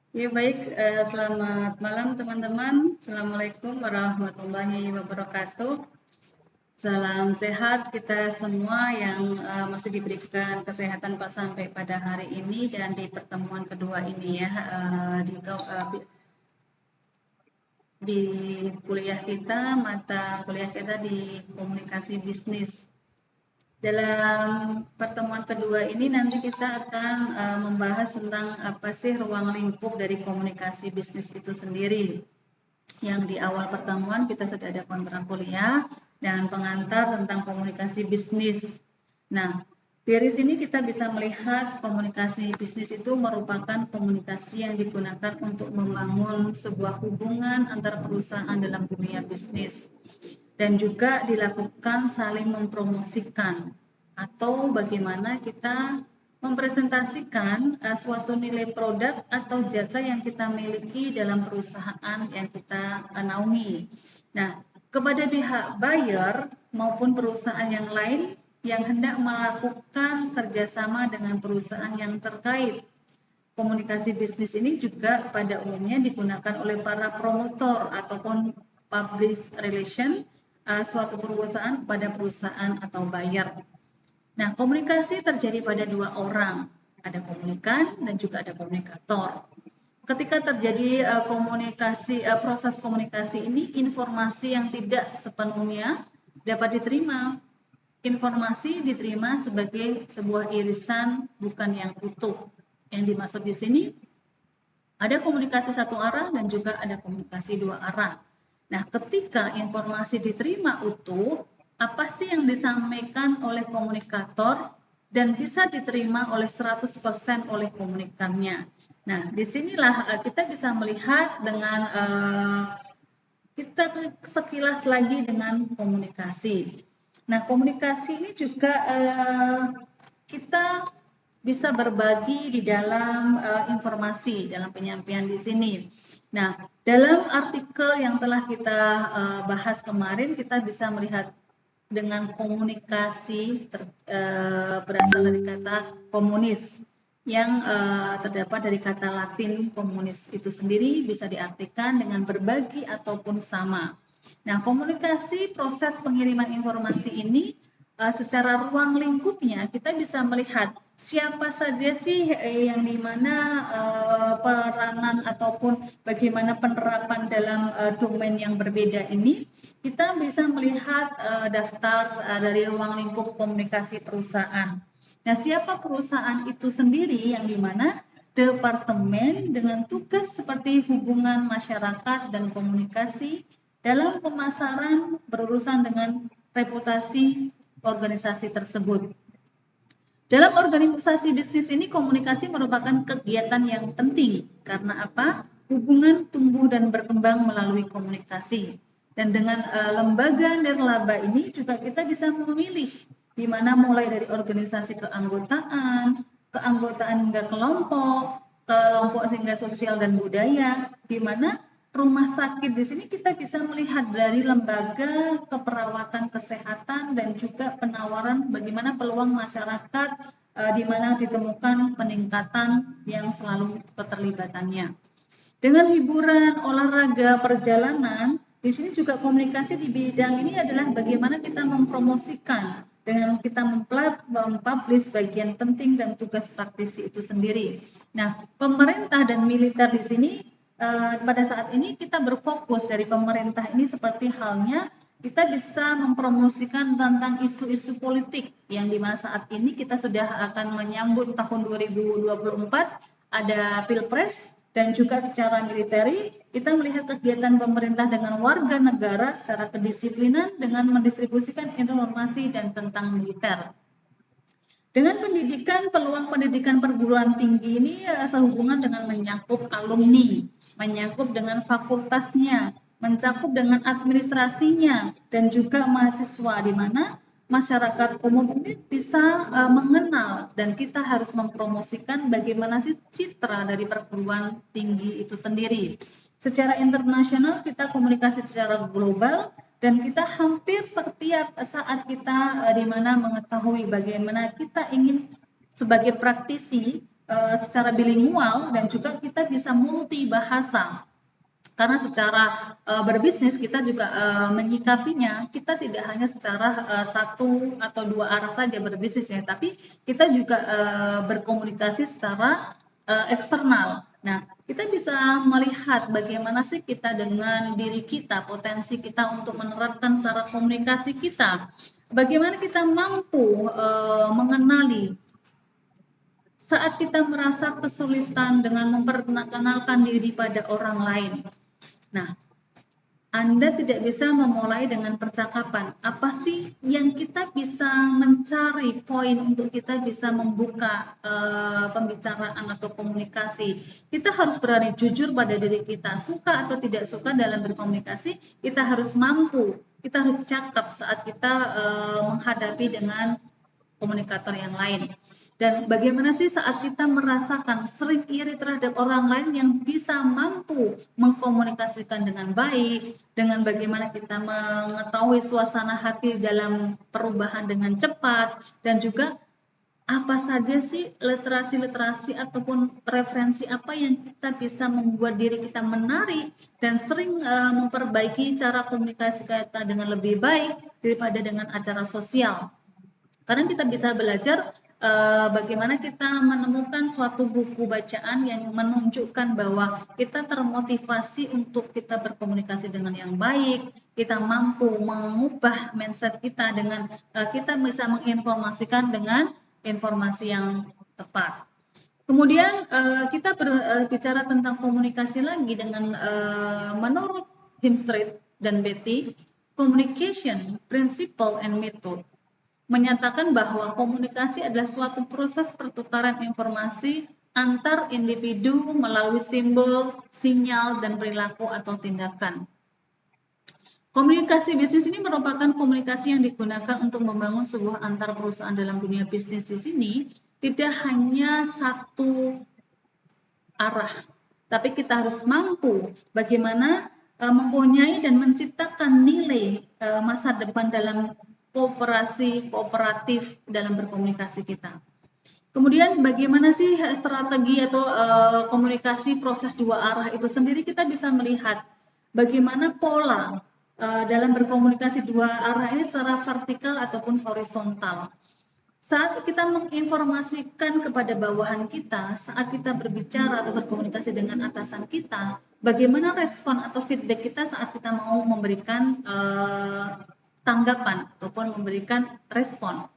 Ya baik, selamat malam teman-teman. Assalamualaikum warahmatullahi wabarakatuh. Salam sehat kita semua yang masih diberikan kesehatan Pak sampai pada hari ini dan di pertemuan kedua ini ya di kuliah kita, mata kuliah kita di komunikasi bisnis. Dalam pertemuan kedua ini nanti kita akan membahas tentang apa sih ruang lingkup dari komunikasi bisnis itu sendiri. Yang di awal pertemuan kita sudah ada kontrak kuliah dan pengantar tentang komunikasi bisnis. Nah, dari sini kita bisa melihat komunikasi bisnis itu merupakan komunikasi yang digunakan untuk membangun sebuah hubungan antar perusahaan dalam dunia bisnis dan juga dilakukan saling mempromosikan atau bagaimana kita mempresentasikan suatu nilai produk atau jasa yang kita miliki dalam perusahaan yang kita naungi. Nah, kepada pihak buyer maupun perusahaan yang lain yang hendak melakukan kerjasama dengan perusahaan yang terkait. Komunikasi bisnis ini juga pada umumnya digunakan oleh para promotor ataupun public relation suatu perusahaan kepada perusahaan atau buyer. Nah, komunikasi terjadi pada dua orang, ada komunikan dan juga ada komunikator. Ketika terjadi proses komunikasi ini, informasi yang tidak sepenuhnya dapat diterima. Informasi diterima sebagai sebuah irisan, bukan yang utuh. Yang dimaksud di sini ada komunikasi satu arah dan juga ada komunikasi dua arah. Nah, ketika informasi diterima utuh, apa sih yang disampaikan oleh komunikator dan bisa diterima oleh 100% oleh komunikannya. Nah, disinilah kita bisa melihat dengan kita sekilas lagi dengan komunikasi. Nah, komunikasi ini juga kita bisa berbagi di dalam informasi dalam penyampaian di sini. Nah, dalam artikel yang telah kita bahas kemarin, kita bisa melihat dengan komunikasi berasal dari kata komunis yang terdapat dari kata Latin komunis itu sendiri bisa diartikan dengan berbagi ataupun sama. Nah, komunikasi proses pengiriman informasi ini secara ruang lingkupnya kita bisa melihat siapa saja sih yang dimana peranan ataupun bagaimana penerapan dalam domain yang berbeda ini, kita bisa melihat daftar dari ruang lingkup komunikasi perusahaan. Nah, siapa perusahaan itu sendiri yang dimana departemen dengan tugas seperti hubungan masyarakat dan komunikasi dalam pemasaran berurusan dengan reputasi organisasi tersebut. Dalam organisasi bisnis ini komunikasi merupakan kegiatan yang penting karena apa? Hubungan tumbuh dan berkembang melalui komunikasi. Dan dengan lembaga nirlaba ini juga kita bisa memilih di mana mulai dari organisasi keanggotaan hingga kelompok hingga sosial dan budaya, di mana rumah sakit di sini kita bisa melihat dari lembaga keperawatan kesehatan dan juga penawaran bagaimana peluang masyarakat di mana ditemukan peningkatan yang selalu keterlibatannya. Dengan hiburan, olahraga, perjalanan, di sini juga komunikasi di bidang ini adalah bagaimana kita mempromosikan dengan kita mempublish bagian penting dan tugas praktisi itu sendiri. Nah, pemerintah dan militer di sini pada saat ini kita berfokus dari pemerintah ini seperti halnya kita bisa mempromosikan tentang isu-isu politik yang di mana saat ini kita sudah akan menyambut tahun 2024 ada Pilpres dan juga secara militeri kita melihat kegiatan pemerintah dengan warga negara secara kedisiplinan dengan mendistribusikan informasi dan tentang militer. Dengan pendidikan, peluang pendidikan perguruan tinggi ini sehubungan dengan menyangkut alumni, menyangkut dengan fakultasnya, mencakup dengan administrasinya, dan juga mahasiswa di mana masyarakat umum ini bisa mengenal dan kita harus mempromosikan bagaimana sih citra dari perguruan tinggi itu sendiri. Secara internasional kita komunikasi secara global dan kita hampir setiap saat kita di mana mengetahui bagaimana kita ingin sebagai praktisi secara bilingual dan juga kita bisa multi bahasa. Karena secara berbisnis kita juga menyikapinya, kita tidak hanya secara satu atau dua arah saja berbisnis ya, tapi kita juga berkomunikasi secara eksternal. Nah, kita bisa melihat bagaimana sih kita dengan diri kita, potensi kita untuk menerapkan cara komunikasi kita. Bagaimana kita mampu mengenali saat kita merasa kesulitan dengan memperkenalkan diri pada orang lain. Nah, Anda tidak bisa memulai dengan percakapan. Apa sih yang kita bisa mencari poin untuk kita bisa membuka pembicaraan atau komunikasi? Kita harus berani jujur pada diri kita. Suka atau tidak suka dalam berkomunikasi, kita harus mampu, kita harus cakap saat kita menghadapi dengan komunikator yang lain. Dan bagaimana sih saat kita merasakan sering iri terhadap orang lain yang bisa mampu mengkomunikasikan dengan baik, dengan bagaimana kita mengetahui suasana hati dalam perubahan dengan cepat, dan juga apa saja sih literasi-literasi ataupun referensi apa yang kita bisa membuat diri kita menarik dan sering memperbaiki cara komunikasi kita dengan lebih baik daripada dengan acara sosial. Karena kita bisa belajar bagaimana kita menemukan suatu buku bacaan yang menunjukkan bahwa kita termotivasi untuk kita berkomunikasi dengan yang baik, kita mampu mengubah mindset kita dengan kita bisa menginformasikan dengan informasi yang tepat. Kemudian kita berbicara tentang komunikasi lagi dengan menurut Himstreet dan Beatty, communication, principle, and method menyatakan bahwa komunikasi adalah suatu proses pertukaran informasi antar individu melalui simbol, sinyal, dan perilaku atau tindakan. Komunikasi bisnis ini merupakan komunikasi yang digunakan untuk membangun sebuah antar perusahaan dalam dunia bisnis. Di sini tidak hanya satu arah, tapi kita harus mampu bagaimana mempunyai dan menciptakan nilai masa depan dalam kooperatif dalam berkomunikasi kita. Kemudian bagaimana sih strategi atau komunikasi proses dua arah itu sendiri, kita bisa melihat bagaimana pola dalam berkomunikasi dua arah ini secara vertikal ataupun horizontal. Saat kita menginformasikan kepada bawahan kita, saat kita berbicara atau berkomunikasi dengan atasan kita, bagaimana respon atau feedback kita saat kita mau memberikan tanggapan ataupun memberikan respon.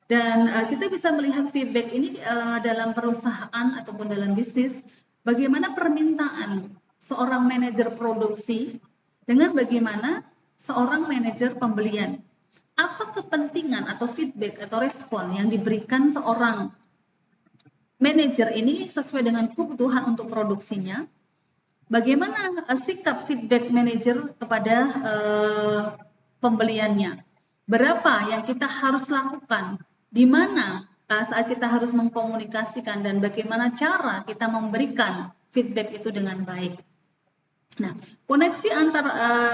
Dan kita bisa melihat feedback ini dalam perusahaan ataupun dalam bisnis, bagaimana permintaan seorang manajer produksi dengan bagaimana seorang manajer pembelian. Apa kepentingan atau feedback atau respon yang diberikan seorang manajer ini sesuai dengan kebutuhan untuk produksinya? Bagaimana sikap feedback manajer kepada pembeliannya? Berapa yang kita harus lakukan? Di mana saat kita harus mengkomunikasikan dan bagaimana cara kita memberikan feedback itu dengan baik? Nah, koneksi antar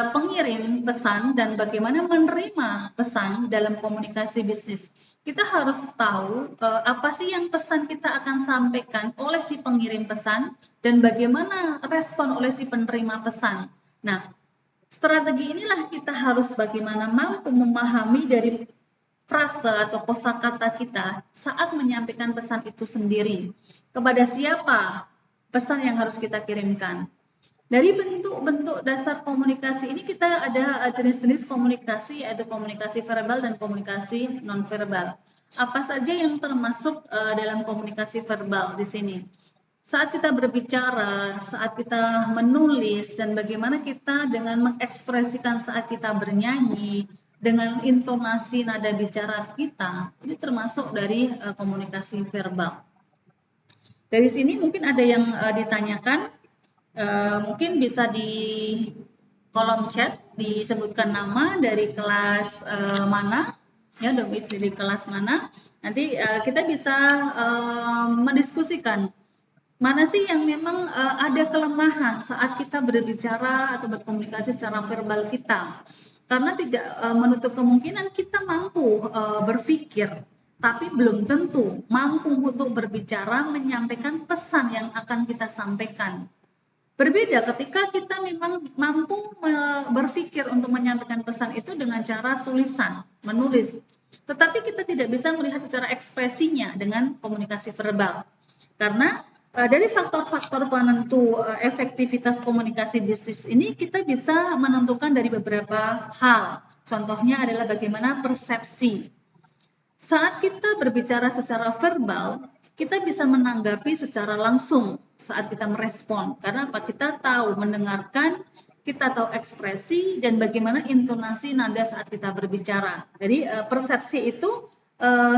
pengirim pesan dan bagaimana menerima pesan dalam komunikasi bisnis. Kita harus tahu apa sih yang pesan kita akan sampaikan oleh si pengirim pesan dan bagaimana respon oleh si penerima pesan. Nah, strategi inilah kita harus bagaimana mampu memahami dari frase atau kosakata kita saat menyampaikan pesan itu sendiri. Kepada siapa pesan yang harus kita kirimkan. Dari bentuk-bentuk dasar komunikasi ini kita ada jenis-jenis komunikasi, yaitu komunikasi verbal dan komunikasi non-verbal. Apa saja yang termasuk dalam komunikasi verbal di sini? Saat kita berbicara, saat kita menulis, dan bagaimana kita dengan mengekspresikan saat kita bernyanyi, dengan intonasi nada bicara kita, ini termasuk dari komunikasi verbal. Dari sini mungkin ada yang ditanyakan, mungkin bisa di kolom chat disebutkan nama dari kelas mana, ya domisili kelas mana. Nanti kita bisa mendiskusikan mana sih yang memang ada kelemahan saat kita berbicara atau berkomunikasi secara verbal kita. Karena tidak menutup kemungkinan kita mampu berpikir tapi belum tentu mampu untuk berbicara menyampaikan pesan yang akan kita sampaikan. Berbeda ketika kita memang mampu berpikir untuk menyampaikan pesan itu dengan cara tulisan, menulis. Tetapi kita tidak bisa melihat secara ekspresinya dengan komunikasi verbal. Karena dari faktor-faktor penentu efektivitas komunikasi bisnis ini kita bisa menentukan dari beberapa hal. Contohnya adalah bagaimana persepsi. Saat kita berbicara secara verbal, kita bisa menanggapi secara langsung saat kita merespon. Karena apa? Kita tahu mendengarkan, kita tahu ekspresi dan bagaimana intonasi nada saat kita berbicara. Jadi persepsi itu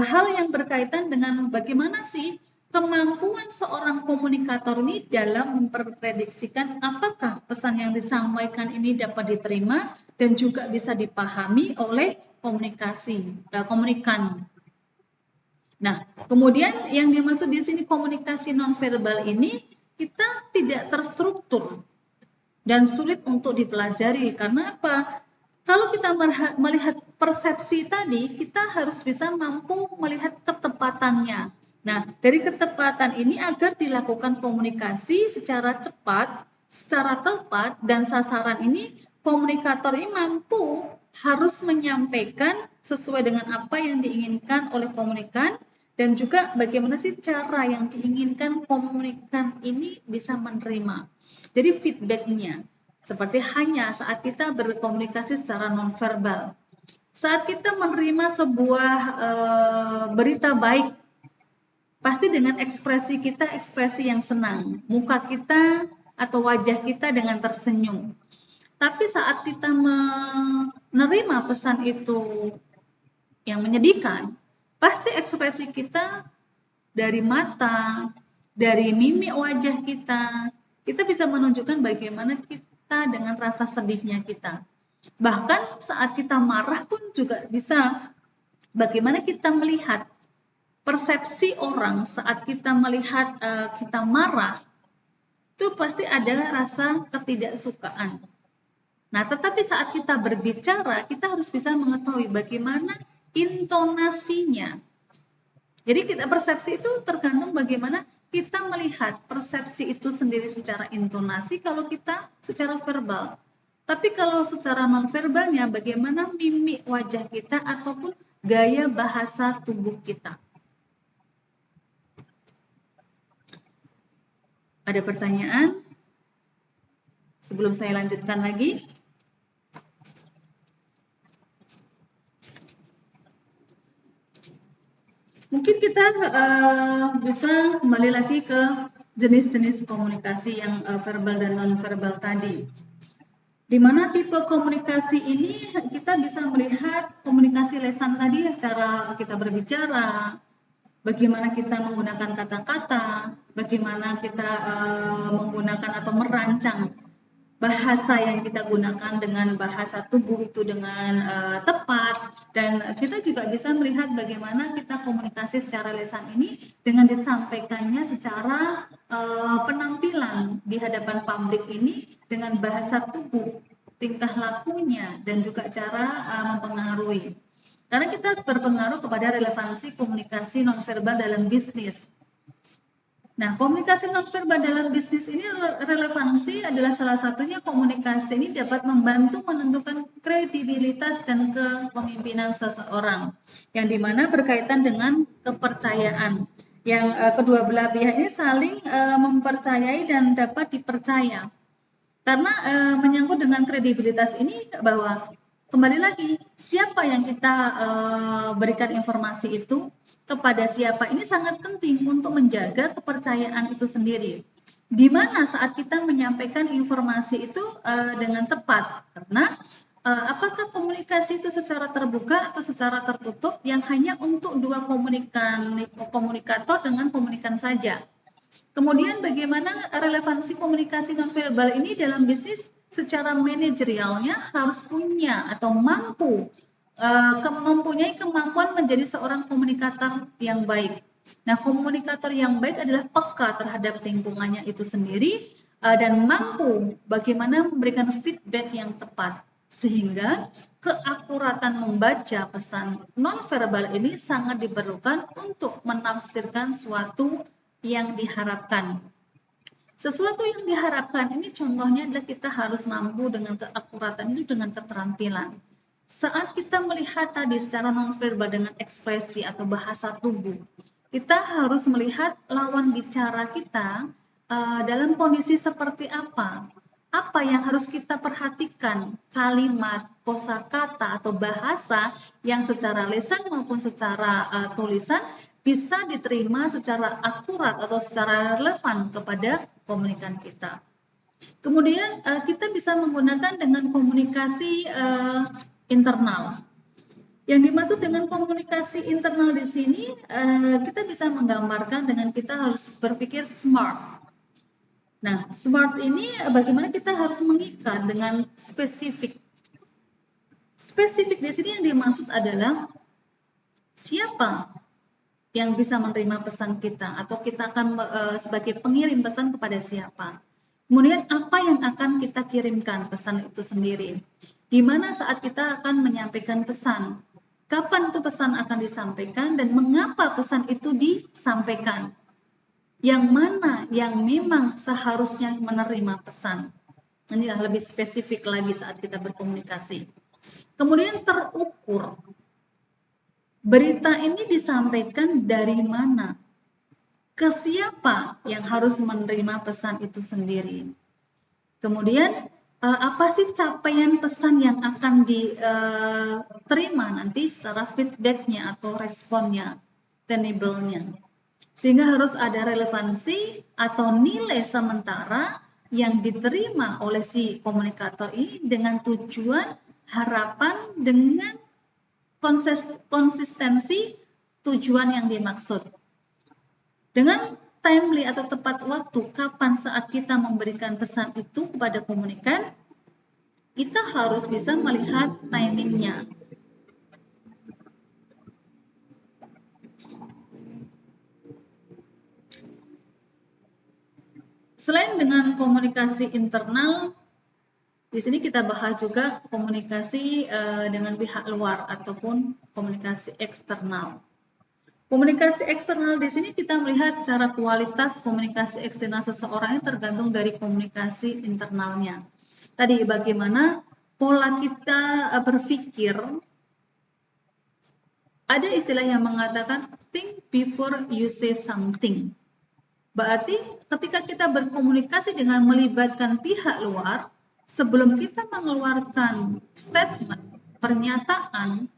hal yang berkaitan dengan bagaimana sih kemampuan seorang komunikator ini dalam memprediksikan apakah pesan yang disampaikan ini dapat diterima dan juga bisa dipahami oleh komunikan. Nah, kemudian yang dimaksud di sini komunikasi nonverbal ini kita tidak terstruktur dan sulit untuk dipelajari. Karena apa? Kalau kita melihat persepsi tadi, kita harus bisa mampu melihat ketepatannya. Nah, dari ketepatan ini agar dilakukan komunikasi secara cepat, secara tepat, dan sasaran ini, komunikator ini mampu harus menyampaikan sesuai dengan apa yang diinginkan oleh komunikan dan juga bagaimana sih cara yang diinginkan komunikan ini bisa menerima. Jadi feedbacknya seperti hanya saat kita berkomunikasi secara nonverbal. Saat kita menerima sebuah berita baik, pasti dengan ekspresi kita, ekspresi yang senang. Muka kita atau wajah kita dengan tersenyum. Tapi saat kita menerima pesan itu yang menyedihkan, pasti ekspresi kita dari mata, dari mimik wajah kita bisa menunjukkan bagaimana kita dengan rasa sedihnya kita. Bahkan saat kita marah pun juga bisa bagaimana kita melihat persepsi orang saat kita melihat kita marah, itu pasti ada rasa ketidaksukaan. Nah, tetapi saat kita berbicara, kita harus bisa mengetahui bagaimana intonasinya. Jadi persepsi itu tergantung bagaimana kita melihat persepsi itu sendiri secara intonasi kalau kita secara verbal. Tapi kalau secara nonverbalnya bagaimana mimik wajah kita ataupun gaya bahasa tubuh kita. Ada pertanyaan? Sebelum saya lanjutkan lagi. Mungkin kita bisa kembali lagi ke jenis-jenis komunikasi yang verbal dan non-verbal tadi. Di mana tipe komunikasi ini kita bisa melihat komunikasi lisan tadi secara kita berbicara, bagaimana kita menggunakan kata-kata, bagaimana kita menggunakan atau merancang bahasa yang kita gunakan dengan bahasa tubuh itu dengan tepat, dan kita juga bisa melihat bagaimana kita komunikasi secara lisan ini dengan disampaikannya secara penampilan di hadapan publik ini dengan bahasa tubuh, tingkah lakunya, dan juga cara mempengaruhi. Karena kita berpengaruh kepada relevansi komunikasi nonverbal dalam bisnis. Nah, komunikasi nonverbal dalam bisnis ini relevansi adalah salah satunya komunikasi ini dapat membantu menentukan kredibilitas dan kepemimpinan seseorang, yang dimana berkaitan dengan kepercayaan, yang kedua belah pihak ini saling mempercayai dan dapat dipercaya. Karena menyangkut dengan kredibilitas ini bahwa kembali lagi siapa yang kita berikan informasi itu kepada siapa ini sangat penting untuk menjaga kepercayaan itu sendiri. Di mana saat kita menyampaikan informasi itu dengan tepat, karena apakah komunikasi itu secara terbuka atau secara tertutup yang hanya untuk dua komunikator dengan komunikan saja. Kemudian bagaimana relevansi komunikasi nonverbal ini dalam bisnis secara manajerialnya harus punya atau mampu mempunyai kemampuan menjadi seorang komunikator yang baik. Nah, komunikator yang baik adalah peka terhadap lingkungannya itu sendiri dan mampu bagaimana memberikan feedback yang tepat sehingga keakuratan membaca pesan nonverbal ini sangat diperlukan untuk menafsirkan suatu yang diharapkan. Sesuatu yang diharapkan ini contohnya adalah kita harus mampu dengan keakuratan itu dengan keterampilan. Saat kita melihat tadi secara nonverbal dengan ekspresi atau bahasa tubuh, kita harus melihat lawan bicara kita dalam kondisi seperti apa. Apa yang harus kita perhatikan, kalimat, kosakata atau bahasa yang secara lisan maupun secara tulisan bisa diterima secara akurat atau secara relevan kepada komunikan kita. Kemudian kita bisa menggunakan dengan komunikasi internal. Yang dimaksud dengan komunikasi internal di sini, kita bisa menggambarkan dengan kita harus berpikir smart. Nah, smart ini bagaimana kita harus mengikat dengan spesifik. Spesifik di sini yang dimaksud adalah siapa yang bisa menerima pesan kita atau kita akan sebagai pengirim pesan kepada siapa. Kemudian apa yang akan kita kirimkan pesan itu sendiri. Di mana saat kita akan menyampaikan pesan. Kapan itu pesan akan disampaikan dan mengapa pesan itu disampaikan. Yang mana yang memang seharusnya menerima pesan. Inilah lebih spesifik lagi saat kita berkomunikasi. Kemudian terukur. Berita ini disampaikan dari mana? Ke siapa yang harus menerima pesan itu sendiri? Kemudian, apa sih capaian pesan yang akan diterima nanti secara feedbacknya atau responnya, tenable-nya? Sehingga harus ada relevansi atau nilai sementara yang diterima oleh si komunikator ini dengan tujuan, harapan, dengan konsistensi tujuan yang dimaksud. Dengan timely atau tepat waktu, kapan saat kita memberikan pesan itu kepada komunikan, kita harus bisa melihat timingnya. Selain dengan komunikasi internal, di sini kita bahas juga komunikasi dengan pihak luar ataupun komunikasi eksternal. Komunikasi eksternal di sini kita melihat secara kualitas komunikasi eksternal seseorang yang tergantung dari komunikasi internalnya. Tadi bagaimana pola kita berpikir, ada istilah yang mengatakan think before you say something. Berarti ketika kita berkomunikasi dengan melibatkan pihak luar, sebelum kita mengeluarkan statement, pernyataan,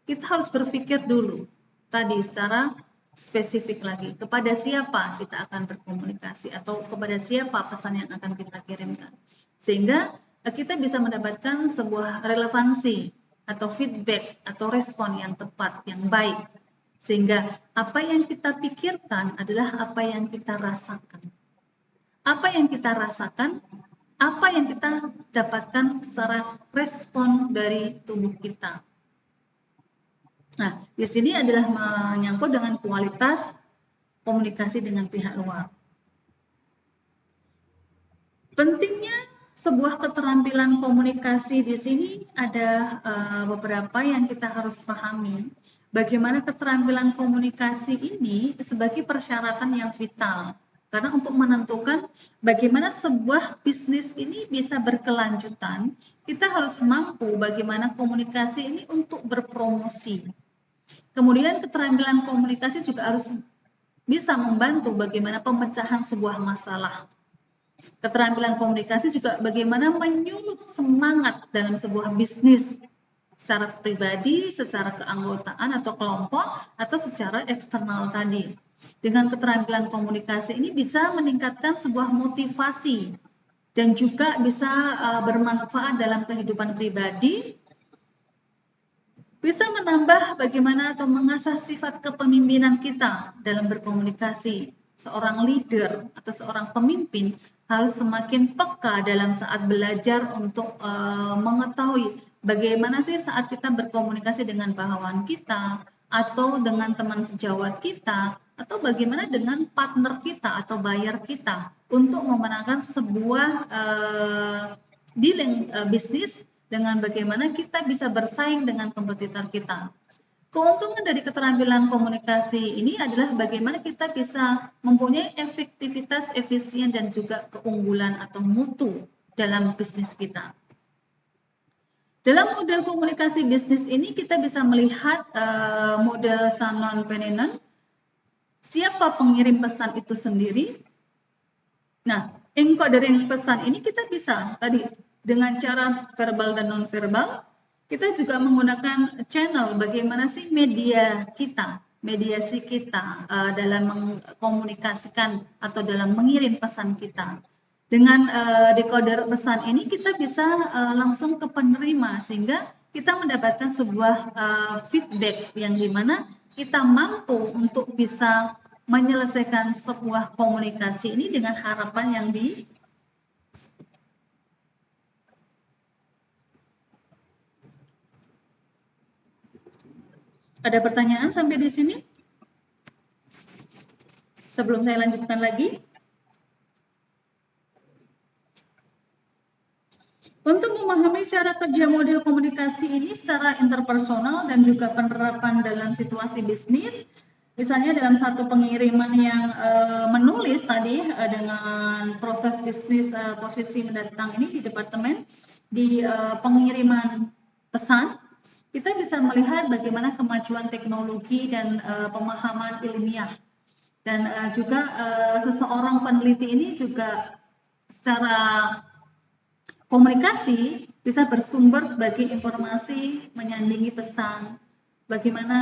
kita harus berpikir dulu. Tadi secara spesifik lagi, kepada siapa kita akan berkomunikasi atau kepada siapa pesan yang akan kita kirimkan. Sehingga kita bisa mendapatkan sebuah relevansi atau feedback atau respon yang tepat, yang baik. Sehingga apa yang kita pikirkan adalah apa yang kita rasakan. Apa yang kita rasakan, apa yang kita dapatkan secara respon dari tubuh kita. Nah, di sini adalah menyangkut dengan kualitas komunikasi dengan pihak luar. Pentingnya sebuah keterampilan komunikasi di sini ada beberapa yang kita harus pahami. Bagaimana keterampilan komunikasi ini sebagai persyaratan yang vital. Karena untuk menentukan bagaimana sebuah bisnis ini bisa berkelanjutan, kita harus mampu bagaimana komunikasi ini untuk berpromosi. Kemudian keterampilan komunikasi juga harus bisa membantu bagaimana pemecahan sebuah masalah. Keterampilan komunikasi juga bagaimana menyulut semangat dalam sebuah bisnis secara pribadi, secara keanggotaan atau kelompok, atau secara eksternal tadi. Dengan keterampilan komunikasi ini bisa meningkatkan sebuah motivasi dan juga bisa bermanfaat dalam kehidupan pribadi, bisa menambah bagaimana atau mengasah sifat kepemimpinan kita dalam berkomunikasi. Seorang leader atau seorang pemimpin harus semakin peka dalam saat belajar untuk mengetahui bagaimana sih saat kita berkomunikasi dengan bawahan kita atau dengan teman sejawat kita atau bagaimana dengan partner kita atau buyer kita untuk memenangkan sebuah dealing bisnis dengan bagaimana kita bisa bersaing dengan kompetitor kita. Keuntungan dari keterampilan komunikasi ini adalah bagaimana kita bisa mempunyai efektivitas, efisien, dan juga keunggulan atau mutu dalam bisnis kita. Dalam model komunikasi bisnis ini kita bisa melihat model Shannon-Penninel, siapa pengirim pesan itu sendiri. Nah, encodering pesan ini kita bisa tadi dengan cara verbal dan non-verbal. Kita juga menggunakan channel, bagaimana sih media kita, mediasi kita dalam mengkomunikasikan atau dalam mengirim pesan kita. Dengan decoder pesan ini kita bisa langsung ke penerima sehingga kita mendapatkan sebuah feedback yang dimana kita mampu untuk bisa menyelesaikan sebuah komunikasi ini dengan harapan yang Ada pertanyaan sampai di sini? Sebelum saya lanjutkan lagi. Untuk memahami cara kerja model komunikasi ini secara interpersonal dan juga penerapan dalam situasi bisnis, misalnya dalam satu pengiriman yang menulis tadi dengan proses bisnis posisi mendatang ini di departemen, di pengiriman pesan, kita bisa melihat bagaimana kemajuan teknologi dan pemahaman ilmiah. Dan juga seseorang peneliti ini juga secara komunikasi bisa bersumber sebagai informasi menyandingi pesan. Bagaimana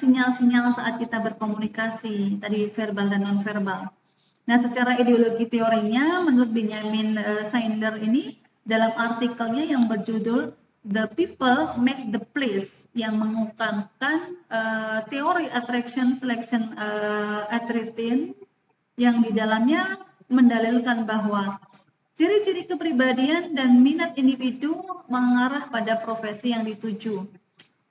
sinyal-sinyal saat kita berkomunikasi, tadi verbal dan non-verbal. Nah, secara ideologi teorinya, menurut Benjamin Sander ini, dalam artikelnya yang berjudul The People Make the Place, yang mengungkapkan teori attraction selection attrition, yang di dalamnya mendalilkan bahwa ciri-ciri kepribadian dan minat individu mengarah pada profesi yang dituju.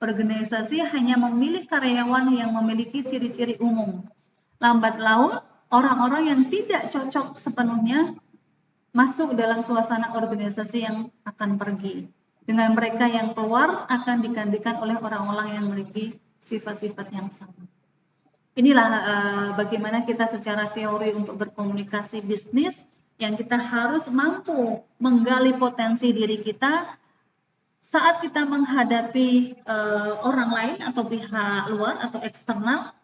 Organisasi hanya memilih karyawan yang memiliki ciri-ciri umum. Lambat laun, orang-orang yang tidak cocok sepenuhnya masuk dalam suasana organisasi yang akan pergi. Dengan mereka yang keluar akan digantikan oleh orang-orang yang memiliki sifat-sifat yang sama. Inilah bagaimana kita secara teori untuk berkomunikasi bisnis yang kita harus mampu menggali potensi diri kita saat kita menghadapi orang lain atau pihak luar atau eksternal,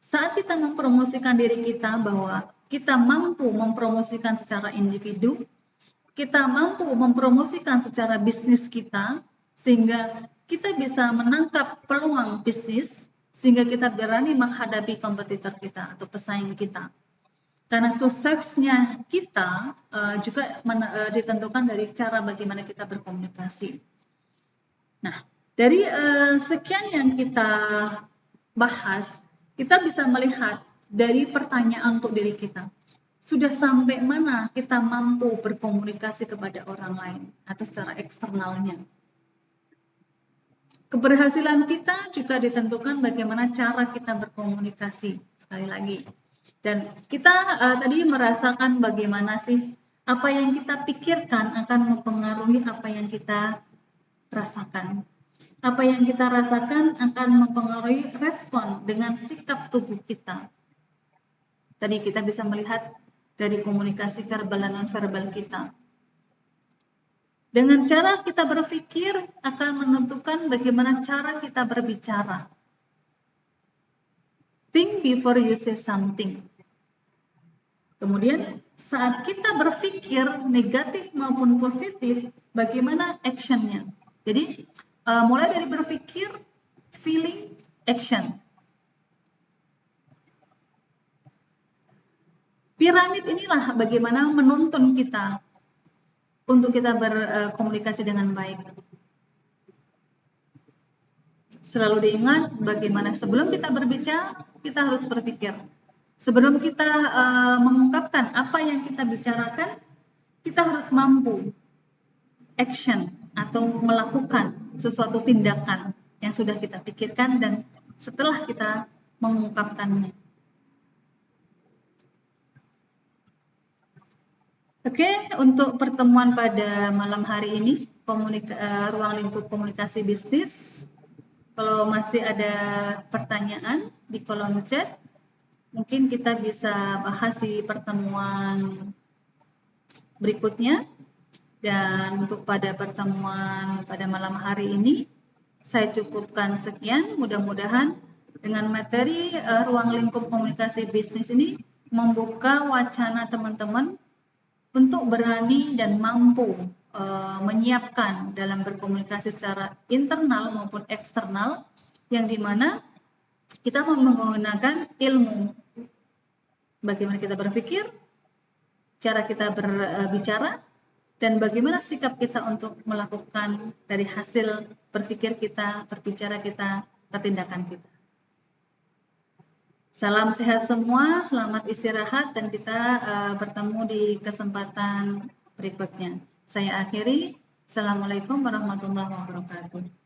saat kita mempromosikan diri kita bahwa kita mampu mempromosikan secara individu, kita mampu mempromosikan secara bisnis kita, sehingga kita bisa menangkap peluang bisnis, sehingga kita berani menghadapi kompetitor kita atau pesaing kita. Karena suksesnya kita juga ditentukan dari cara bagaimana kita berkomunikasi. Nah, dari sekian yang kita bahas, kita bisa melihat dari pertanyaan untuk diri kita. Sudah sampai mana kita mampu berkomunikasi kepada orang lain atau secara eksternalnya. Keberhasilan kita juga ditentukan bagaimana cara kita berkomunikasi. Sekali lagi. Dan kita tadi merasakan bagaimana sih apa yang kita pikirkan akan mempengaruhi apa yang kita rasakan. Apa yang kita rasakan akan mempengaruhi respon dengan sikap tubuh kita. Tadi kita bisa melihat dari komunikasi verbal dan non-verbal kita. Dengan cara kita berpikir akan menentukan bagaimana cara kita berbicara. Think before you say something. Kemudian saat kita berpikir negatif maupun positif, bagaimana actionnya? Jadi mulai dari berpikir, feeling, action. Piramid inilah bagaimana menuntun kita untuk kita berkomunikasi dengan baik. Selalu diingat bagaimana sebelum kita berbicara, kita harus berpikir. Sebelum kita mengungkapkan apa yang kita bicarakan, kita harus mampu action atau melakukan sesuatu tindakan yang sudah kita pikirkan dan setelah kita mengungkapkannya. Oke, untuk pertemuan pada malam hari ini, ruang lingkup komunikasi bisnis. Kalau masih ada pertanyaan di kolom chat, mungkin kita bisa bahas di pertemuan berikutnya. Dan untuk pada pertemuan pada malam hari ini, saya cukupkan sekian. Mudah-mudahan dengan materi ruang lingkup komunikasi bisnis ini membuka wacana teman-teman untuk berani dan mampu menyiapkan dalam berkomunikasi secara internal maupun eksternal, yang dimana kita menggunakan ilmu bagaimana kita berpikir, cara kita berbicara, dan bagaimana sikap kita untuk melakukan dari hasil berpikir kita, berbicara kita, tindakan kita. Salam sehat semua, selamat istirahat, dan kita bertemu di kesempatan berikutnya. Saya akhiri. Assalamualaikum warahmatullahi wabarakatuh.